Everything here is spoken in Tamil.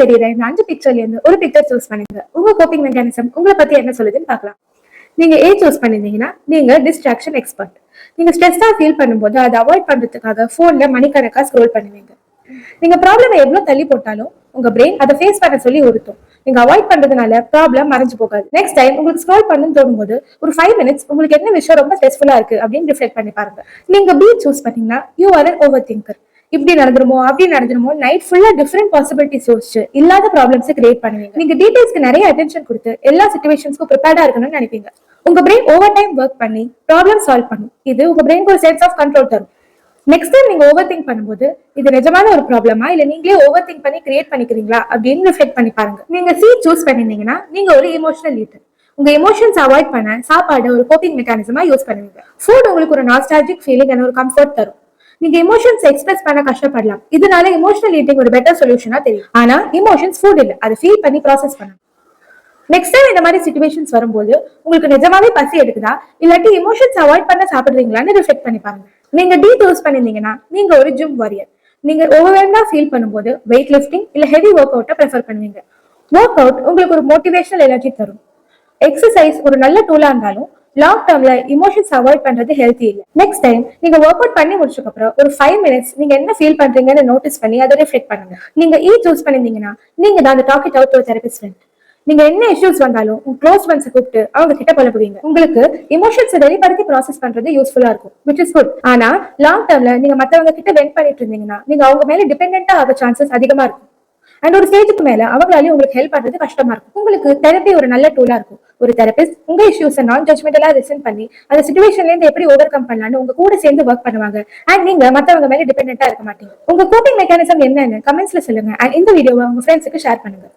தெரியுற இந்த 5 பிக்சர்ல இருந்து ஒரு பிக்சர் சூஸ் பண்ணுங்க. உங்க கோப்பிங் மெக்கானிசம் உங்களை பத்தி என்ன சொல்லுதுன்னு பார்க்கலாம். நீங்க ஏ சூஸ் பண்ணிருந்தீங்கன்னா நீங்க டிஸ்ட்ராக்ஷன் எக்ஸ்பர்ட். நீங்க ஸ்ட்ரெஸ்ஸா ஃபீல் பண்ணும்போது அதை அவாய்ட் பண்றதுக்காக போன்ல மணிக்கணக்கா ஸ்க்ரோல் பண்ணுவீங்க. நீங்க ப்ராப்ளம் எவ்வளவு தள்ளி போட்டாலும் உங்க பிரெயின் அதை ஃபேஸ் பண்ண சொல்லி உறுத்தும். நீங்க அவாய்ட் பண்றதுனால ப்ராப்ளம் மறைஞ்சு போகாது. நெக்ஸ்ட் டைம் உங்களுக்கு ஸ்க்ரோல் பண்ணணும்னு தோணும்போது ஒரு 5 மினிட்ஸ் உங்களுக்கு என்ன விஷயம் ரொம்ப ஸ்ட்ரெஸ்ஃபுல்லா இருக்கு அப்படின்னு ரிஃப்ளெக்ட் பண்ணி பாருங்க. நீங்க பி சூஸ் பண்ணீங்கன்னா you are an over thinker. இப்படி நடந்துருமோ அப்படி நடந்துருமோ நைட் ஃபுல்லா டிஃபரெண்ட் பாசிபிலிட்டிஸ் யோசிச்சு இல்லாத ப்ராப்ளம்ஸ் கிரியேட் பண்ணுவீங்க. நீங்க டீடைல்ஸ்க்கு நிறைய அட்டென்ஷன் கொடுத்து எல்லா சிச்சுவேஷன்ஸ்க்கும் ப்ரிப்பேர்டா இருக்கணும்னு நினைப்பீங்க. உங்க பிரெயின் ஓவர் டைம் ஒர்க் பண்ணி ப்ராப்ளம் சால்வ் பண்ணும். இது உங்க பிரெயினுக்கு ஒரு சென்ஸ் ஆஃப் கண்ட்ரோல் தரும். நெக்ஸ்ட் டைம் நீங்க ஓவர் திங்க் பண்ணும்போது இது நிஜமான ஒரு ப்ராப்ளமா இல்ல நீங்களே ஓவர் திங்க் பண்ணி கிரியேட் பண்ணிக்கிறீங்களா அப்படின்னு ரிஃப்ளெக்ட் பண்ணி பாருங்க. நீங்க சி சூஸ் பண்ணிருந்தீங்கன்னா நீங்க ஒரு எமோஷனல் ஈட்டர். உங்க எமோஷன்ஸ் அவாய்ட் பண்ண சாப்பாடு ஒரு கோப்பிங் மெக்கானிசமா யூஸ் பண்ணுவீங்க. ஃபுட் உங்களுக்கு ஒரு நாஸ்டாலஜிக் ஃபீலிங் அண்ட் ஒரு கம்ஃபர்ட் தரும். நீங்க எமோஷன்ஸ் எக்ஸ்பிரஸ் பண்ண கஷ்டப்படலாம். இதனால எமோஷனல் ஈட்டிங் ஒரு பெட்டர் சொல்யூஷனா தெரியும். ஆனா எமோஷன்ஸ் ஃபுட் இல்ல, அதை ஃபீல் பண்ணி ப்ராசஸ் பண்ணணும். நெக்ஸ்ட் டைம் இந்த மாதிரி சிச்சுவேஷன்ஸ் வரும்போது உங்களுக்கு நிஜமாவே பசி எடுக்குதா இல்லாட்டி எமோஷன்ஸ் அவாய்ட் பண்ண சாப்பிடுறீங்களான்னு ரிஃப்ளெக்ட் பண்ணி பாருங்க. நீங்க டி சூஸ் பண்ணிருந்தீங்கன்னா நீங்க ஒரு ஜிம் வாரியர். நீங்க ஓவர்வெல்ம்டா ஃபீல் பண்ணும்போது வெயிட் லிஃப்டிங் இல்ல ஹெவி ஒர்க் அவுட்டை ப்ரிஃபர் பண்ணுவீங்க. ஒர்க் அவுட் உங்களுக்கு ஒரு மோட்டிவேஷனல் எனர்ஜி தரும். எக்ஸசைஸ் ஒரு நல்ல டூலா இருந்தாலும் லாங் டேர்ம்ல இமோஷன்ஸ் அவாய்ட் பண்றது ஹெல்த்தி இல்லை. நெக்ஸ்ட் டைம் நீங்க ஒர்க் அவுட் பண்ணி முடிச்சதுக்கு அப்புறம் ஒரு 5 மினிட்ஸ் நீங்க என்ன ஃபீல் பண்றீங்கன்னு நோட்டீஸ் பண்ணி அதை ரிஃப்ளெக்ட் பண்ணுங்க. நீங்க இ சூஸ் பண்ணிருந்தீங்கன்னா நீங்க தான் அந்த talk it out to therapist friend. நீங்க என்ன இஷ்யூஸ் வந்தாலும் உங்க க்ளோஸ் ஃப்ரெண்ட்ஸ் கூப்பிட்டு அவங்க கிட்ட பழகுவீங்க. உங்களுக்கு எமோஷன்ஸ் வெளிப்படுத்தி ப்ராசஸ் பண்றது யூஸ்ஃபுல்லா இருக்கும், விச் இஸ் குட். ஆனா லாங் டேர்ம்ல நீங்க மத்தவங்க கிட்ட வென்ட் பண்ணிட்டு இருந்தீங்கன்னா நீங்க அவங்க மேல டிபெண்டா ஆக சான்சஸ் அதிகமா இருக்கும். அண்ட் ஒரு ஸ்டேஜுக்கு மேல அவங்களாலையும் உங்களுக்கு ஹெல்ப் பண்றது கஷ்டமா இருக்கும். உங்களுக்கு தெரப்பி ஒரு நல்ல டூலா இருக்கும். ஒரு தெரபிஸ்ட் உங்க இஷ்யூஸ் நான் ஜட்மெண்டலா லிசன் பண்ணி அந்த சிச்சுவேஷன்ல இருந்து எப்படி ஓவர் கம் பண்ணலாம்னு உங்க கூட சேர்ந்து ஒர்க் பண்ணுவாங்க. அண்ட் நீங்க மத்தவங்க மேல டிபெண்டா இருக்க மாட்டீங்க. உங்க கோப்பிங் மெக்கானிசம் என்னன்னு கமெண்ட்ஸ்ல சொல்லுங்க. அண்ட் இந்த வீடியோவை உங்க ஃப்ரெண்ட்ஸுக்கு ஷேர் பண்ணுங்க.